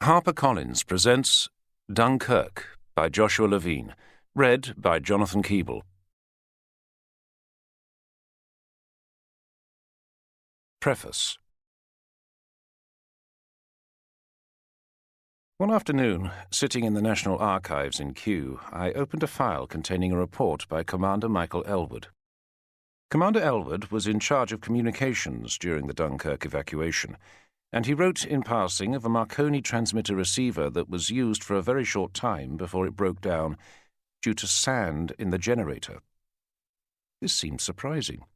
HarperCollins presents Dunkirk by Joshua Levine, read by Jonathan Keeble. Preface. One afternoon, sitting in the National Archives in Kew, I opened a file containing a report by Commander Michael Elwood. Commander Elwood was in charge of communications during the Dunkirk evacuation, and he wrote in passing of a Marconi transmitter-receiver that was used for a very short time before it broke down due to sand in the generator. This seemed surprising.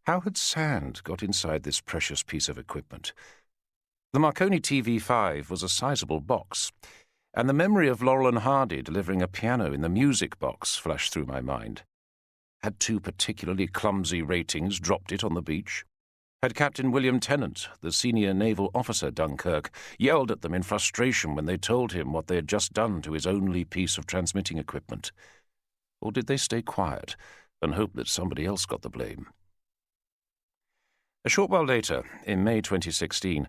How had sand got inside this precious piece of equipment? The Marconi TV5 was a sizable box, and the memory of Laurel and Hardy delivering a piano in the music box flashed through my mind. Had two particularly clumsy ratings dropped it on the beach? Had Captain William Tennant, the senior naval officer Dunkirk, yelled at them in frustration when they told him what they had just done to his only piece of transmitting equipment? Or did they stay quiet and hope that somebody else got the blame? A short while later, in May 2016,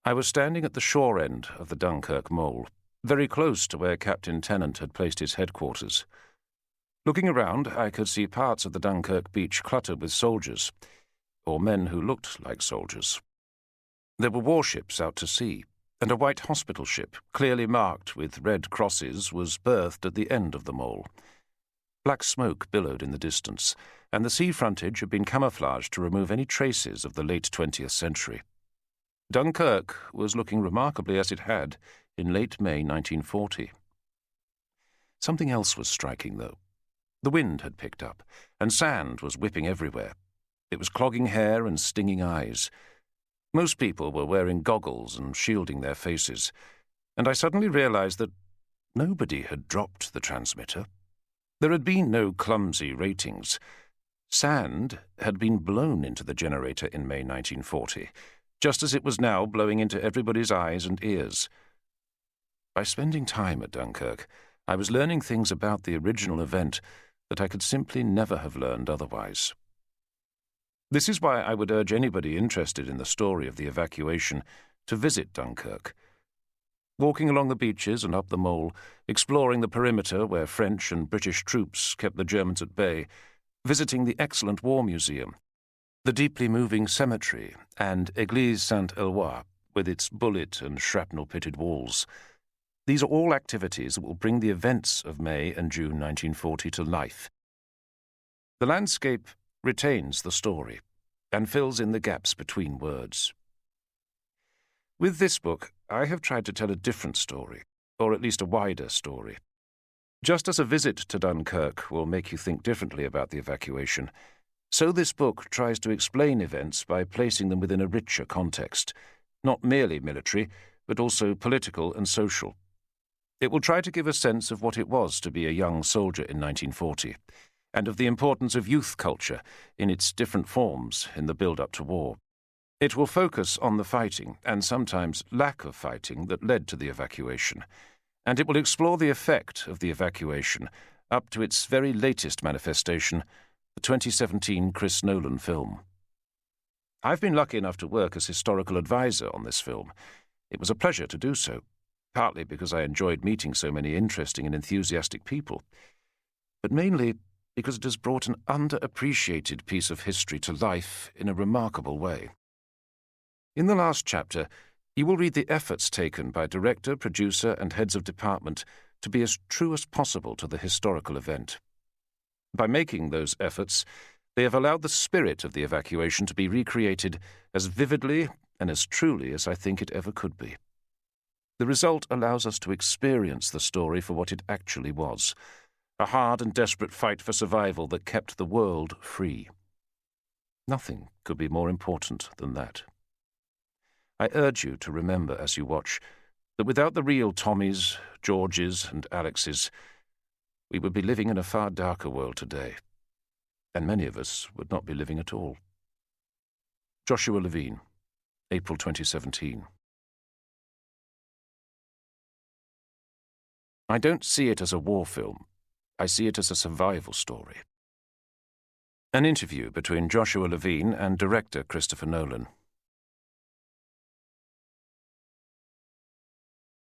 I was standing at the shore end of the Dunkirk mole, very close to where Captain Tennant had placed his headquarters. Looking around, I could see parts of the Dunkirk beach cluttered with soldiers, or men who looked like soldiers. There were warships out to sea, and a white hospital ship, clearly marked with red crosses, was berthed at the end of the mole. Black smoke billowed in the distance, and the sea frontage had been camouflaged to remove any traces of the late 20th century. Dunkirk was looking remarkably as it had in late May 1940. Something else was striking, though. The wind had picked up, and sand was whipping everywhere. It was clogging hair and stinging eyes. Most people were wearing goggles and shielding their faces, and I suddenly realized that nobody had dropped the transmitter. There had been no clumsy ratings. Sand had been blown into the generator in May 1940, just as it was now blowing into everybody's eyes and ears. By spending time at Dunkirk, I was learning things about the original event that I could simply never have learned otherwise. This is why I would urge anybody interested in the story of the evacuation to visit Dunkirk. Walking along the beaches and up the mole, exploring the perimeter where French and British troops kept the Germans at bay, visiting the excellent War Museum, the deeply moving cemetery, and Église Saint-Éloi, with its bullet and shrapnel-pitted walls. These are all activities that will bring the events of May and June 1940 to life. The landscape retains the story and fills in the gaps between words. With this book, I have tried to tell a different story, or at least a wider story. Just as a visit to Dunkirk will make you think differently about the evacuation, so this book tries to explain events by placing them within a richer context, not merely military, but also political and social. It will try to give a sense of what it was to be a young soldier in 1940, and of the importance of youth culture in its different forms in the build-up to war. It will focus on the fighting, and sometimes lack of fighting, that led to the evacuation, and it will explore the effect of the evacuation up to its very latest manifestation, the 2017 Chris Nolan film. I've been lucky enough to work as historical advisor on this film. It was a pleasure to do so, partly because I enjoyed meeting so many interesting and enthusiastic people, but mainly because it has brought an underappreciated piece of history to life in a remarkable way. In the last chapter, you will read the efforts taken by director, producer, and heads of department to be as true as possible to the historical event. By making those efforts, they have allowed the spirit of the evacuation to be recreated as vividly and as truly as I think it ever could be. The result allows us to experience the story for what it actually was, a hard and desperate fight for survival that kept the world free. Nothing could be more important than that. I urge you to remember as you watch that without the real Tommies, Georges, and Alexes, we would be living in a far darker world today, and many of us would not be living at all. Joshua Levine, April 2017. I don't see it as a war film. I see it as a survival story. An interview between Joshua Levine and director Christopher Nolan.